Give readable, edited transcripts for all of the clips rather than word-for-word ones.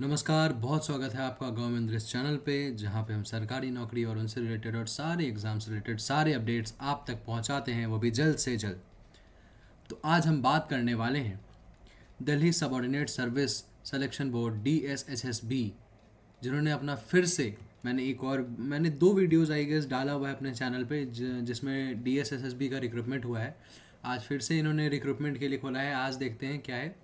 नमस्कार, बहुत स्वागत है आपका गवर्नमेंट इस चैनल पे, जहाँ पे हम सरकारी नौकरी और उनसे रिलेटेड और सारे एग्ज़ाम से रिलेटेड सारे अपडेट्स आप तक पहुँचाते हैं, वो भी जल्द से जल्द। तो आज हम बात करने वाले हैं Delhi subordinate service selection board DSSSB, जिन्होंने अपना फिर से मैंने दो वीडियोस आई गेस डाला हुआ है अपने चैनल पे जिसमें DSSSB का रिक्रूटमेंट हुआ है। आज फिर से इन्होंने रिक्रूटमेंट के लिए खोला है। आज देखते हैं क्या है।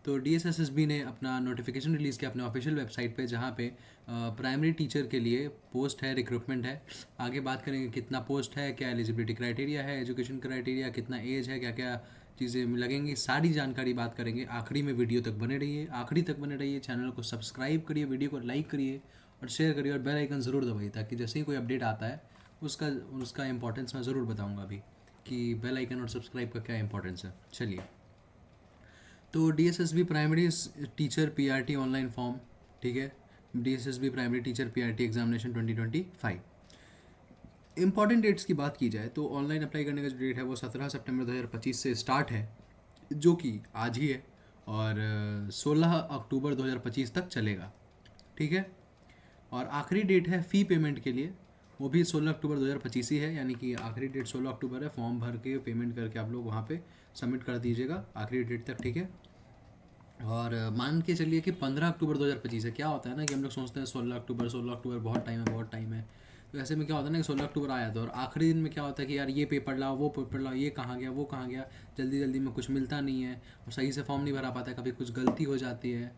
तो DSSSB ने अपना नोटिफिकेशन रिलीज़ किया अपने ऑफिशियल वेबसाइट पे, जहाँ पे प्राइमरी टीचर के लिए पोस्ट है, रिक्रूटमेंट है। आगे बात करेंगे कितना पोस्ट है, क्या एलिजिबिलिटी क्राइटेरिया है, एजुकेशन क्राइटेरिया, कितना एज है, क्या क्या चीज़ें लगेंगी, सारी जानकारी बात करेंगे। आखिरी में वीडियो तक बने रहिए, आखिरी तक बने रहिए। चैनल को सब्सक्राइब करिए, वीडियो को लाइक करिए और शेयर करिए और बेल आइकन ज़रूर दबाइए, ताकि जैसे ही कोई अपडेट आता है उसका उसका इंपॉर्टेंस मैं ज़रूर बताऊंगा अभी कि बेल आइकन और सब्सक्राइब का क्या इंपॉर्टेंस है। चलिए, तो DSSB primary teacher PRT online form, ठीक है। DSSB primary teacher PRT examination 2025। Important dates की बात की जाए तो ऑनलाइन अप्लाई करने का जो डेट है वो 17 सितंबर 2025 से स्टार्ट है, जो कि आज ही है, और 16 अक्टूबर 2025 तक चलेगा, ठीक है। और आखिरी डेट है फ़ी पेमेंट के लिए, वो भी 16 अक्टूबर 2025 ही है, यानी कि आखिरी डेट 16 अक्टूबर है। फॉर्म भर के पेमेंट करके आप लोग वहाँ पे सबमिट कर दीजिएगा आखिरी डेट तक, ठीक है। और मान के चलिए कि 15 अक्टूबर 2025 है। क्या होता है ना कि हम लोग सोचते हैं 16 अक्टूबर बहुत टाइम है, बहुत टाइम है। तो ऐसे में क्या होता है ना कि 16 अक्टूबर आया था और आखिरी दिन में क्या होता है कि यार ये पेपर लाओ, वो पेपर लाओ, ये कहाँ गया, वो कहाँ गया, जल्दी जल्दी में कुछ मिलता नहीं है और सही से फॉर्म नहीं भरा पाता है, कभी कुछ गलती हो जाती है।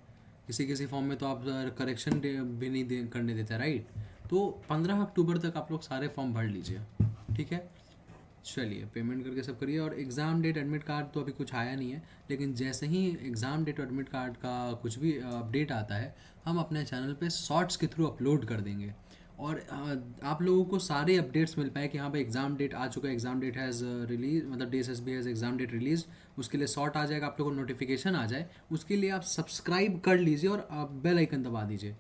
किसी किसी फॉर्म में तो आप करेक्शन भी नहीं करने देते, राइट। तो 15 अक्टूबर तक आप लोग सारे फॉर्म भर लीजिए, ठीक है। चलिए, पेमेंट करके सब करिए। और एग्ज़ाम डेट एडमिट कार्ड तो अभी कुछ आया नहीं है, लेकिन जैसे ही एग्ज़ाम डेट और एडमिट कार्ड का कुछ भी अपडेट आता है, हम अपने चैनल पे शॉर्ट्स के थ्रू अपलोड कर देंगे और आप लोगों को सारे अपडेट्स मिल पाए कि हाँ भाई एग्ज़ाम डेट आ चुका है, एग्ज़ाम डेट हैज़ रिलीज, मतलब DSSB has exam date release. उसके लिए शॉर्ट आ जाएगा, आप लोगों को नोटिफिकेशन आ जाए, उसके लिए आप सब्सक्राइब कर लीजिए और आप बेल आइकन दबा दीजिए।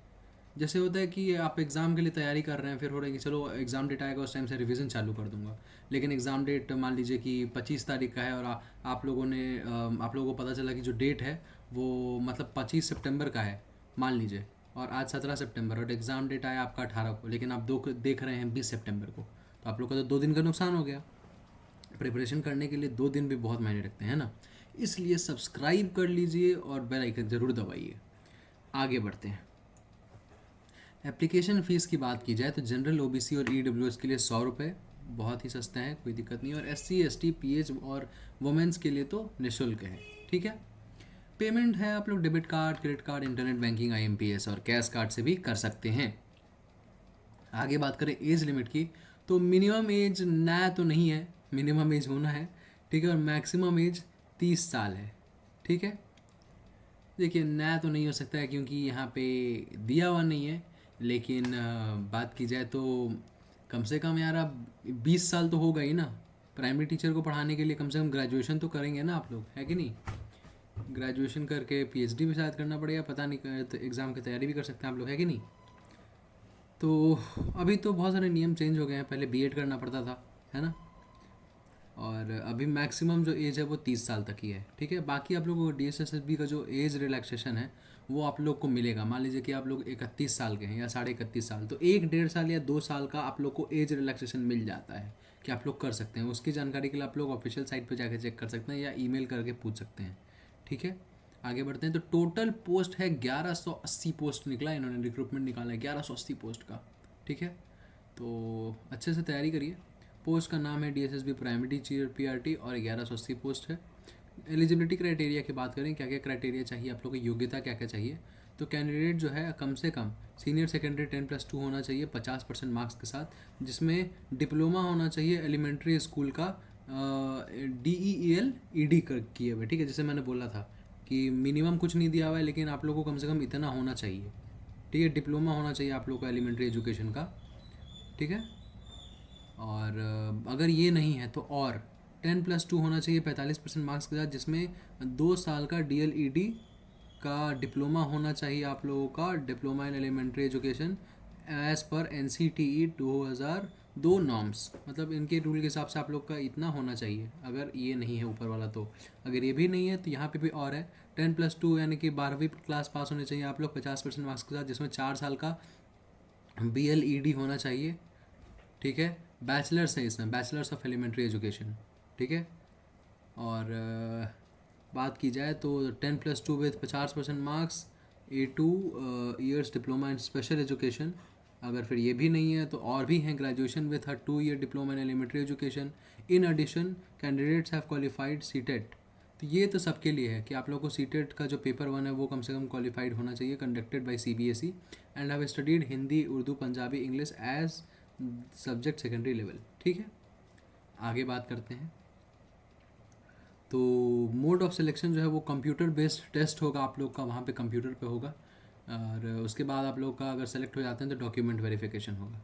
जैसे होता है कि आप एग्ज़ाम के लिए तैयारी कर रहे हैं, फिर हो रहा है कि चलो एग्ज़ाम डेट आएगा उस टाइम से रिवीजन चालू कर दूंगा, लेकिन एग्ज़ाम डेट मान लीजिए कि 25 तारीख का है और आप लोगों को पता चला कि जो डेट है वो मतलब 25 सितंबर का है मान लीजिए, और आज 17 सितंबर और एग्ज़ाम डेट आया आपका 18 को, लेकिन आप दो देख रहे हैं 20 सितंबर को, तो आप लोग का तो 2 दिन का नुकसान हो गया। प्रिपरेशन करने के लिए 2 दिन भी बहुत मायने रखते हैं ना। इसलिए सब्सक्राइब कर लीजिए और बेल आइकन ज़रूर दबाइए। आगे बढ़ते हैं। एप्लीकेशन फ़ीस की बात की जाए तो जनरल OBC और EWS के लिए 100 रुपये, बहुत ही सस्ता है, कोई दिक्कत नहीं। और SC ST PH और वुमेंस के लिए तो निःशुल्क है, ठीक है। पेमेंट है आप लोग debit card, credit card, internet banking, IMPS और कैश कार्ड से भी कर सकते हैं। आगे बात करें एज लिमिट की, तो मिनिमम एज नया तो नहीं है, मिनिमम एज होना है, ठीक है। और मैक्सिमम एज 30 साल है, ठीक है। देखिए, नया तो नहीं हो सकता है क्योंकि यहाँ पे दिया हुआ नहीं है, लेकिन बात की जाए तो कम से कम यार आप 20 साल तो होगा ही ना। प्राइमरी टीचर को पढ़ाने के लिए कम से कम ग्रेजुएशन तो करेंगे ना आप लोग, है कि नहीं। ग्रेजुएशन करके PhD भी शायद करना पड़ेगा, पता नहीं, तो एग्ज़ाम की तैयारी भी कर सकते हैं आप लोग, है कि नहीं। तो अभी तो बहुत सारे नियम चेंज हो गए हैं, पहले B.Ed करना पड़ता था, है ना। और अभी मैक्सिमम जो एज है वो 30 साल तक ही है, ठीक है। बाकी आप लोगों को DSSSB का जो एज रिलैक्सेशन है वो आप लोग को मिलेगा। मान लीजिए कि आप लोग 31 साल के हैं या 31.5 साल, तो 1 डेढ़ साल या 2 साल का आप लोग को एज रिलैक्सेशन मिल जाता है कि आप लोग कर सकते हैं। उसकी जानकारी के लिए आप लोग ऑफिशियल साइट पर जाकर चेक कर सकते हैं या ईमेल करके पूछ सकते हैं, ठीक है। आगे बढ़ते हैं। तो टोटल पोस्ट है 1180 पोस्ट निकला, इन्होंने रिक्रूटमेंट निकाला है 1180 पोस्ट का, ठीक है। तो अच्छे से तैयारी करिए। पोस्ट का नाम है DSSB प्राइमरी टीचर PRT और 1180 पोस्ट है। एलिजिबिलिटी क्राइटेरिया की बात करें, क्या क्या क्राइटेरिया चाहिए आप लोग को, योग्यता क्या क्या चाहिए। तो कैंडिडेट जो है कम से कम सीनियर सेकेंडरी 10+2 होना चाहिए 50% मार्क्स के साथ, जिसमें डिप्लोमा होना चाहिए एलिमेंट्री स्कूल का DEEL ED किए हुए, ठीक है। जैसे मैंने बोला था कि मिनिमम कुछ नहीं दिया हुआ है, लेकिन आप लोगों को कम से कम इतना होना चाहिए, ठीक है। डिप्लोमा होना चाहिए आप लोग को एलिमेंट्री एजुकेशन का, ठीक है। और अगर ये नहीं है तो और 10+2 होना चाहिए 45% मार्क्स के साथ, जिसमें 2 साल का DLED का डिप्लोमा होना चाहिए आप लोगों का, diploma in elementary education as पर NCTE 2002 नॉर्म्स, मतलब इनके रूल के हिसाब से आप लोग का इतना होना चाहिए। अगर ये नहीं है ऊपर वाला तो, अगर ये भी नहीं है तो यहाँ पे भी और है 10+2 यानी कि 12वीं क्लास पास होनी चाहिए आप लोग 50% मार्क्स के साथ, जिसमें 4 साल का BLED होना चाहिए, ठीक है। बैचलर्स है इसमें, बैचलर्स ऑफ एलिमेंट्री एजुकेशन, ठीक है। और बात की जाए तो 10+2 with 50% marks, A2 years diploma in special education. अगर फिर ये भी नहीं है तो और भी हैं, graduation with a 2 year diploma in elementary education. In addition candidates have qualified CTET. तो ये तो सबके लिए है कि आप लोगों को सीटेट का जो पेपर 1 है वो कम से कम क्वालिफाइड होना चाहिए, conducted by CBSE, and have studied Hindi, Urdu, Punjabi, English as subject secondary level, ठीक है। आगे बात करते हैं। तो मोड ऑफ सिलेक्शन जो है वो कंप्यूटर बेस्ड टेस्ट होगा आप लोग का, वहाँ पे कंप्यूटर पे होगा, और उसके बाद आप लोग का अगर सेलेक्ट हो जाते हैं तो डॉक्यूमेंट वेरिफिकेशन होगा।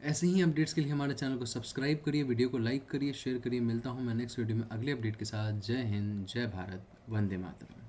ऐसे ही अपडेट्स के लिए हमारे चैनल को सब्सक्राइब करिए, वीडियो को लाइक करिए, शेयर करिए। मिलता हूँ मैं नेक्स्ट वीडियो में अगले अपडेट के साथ। जय हिंद, जय भारत, वंदे मातरम।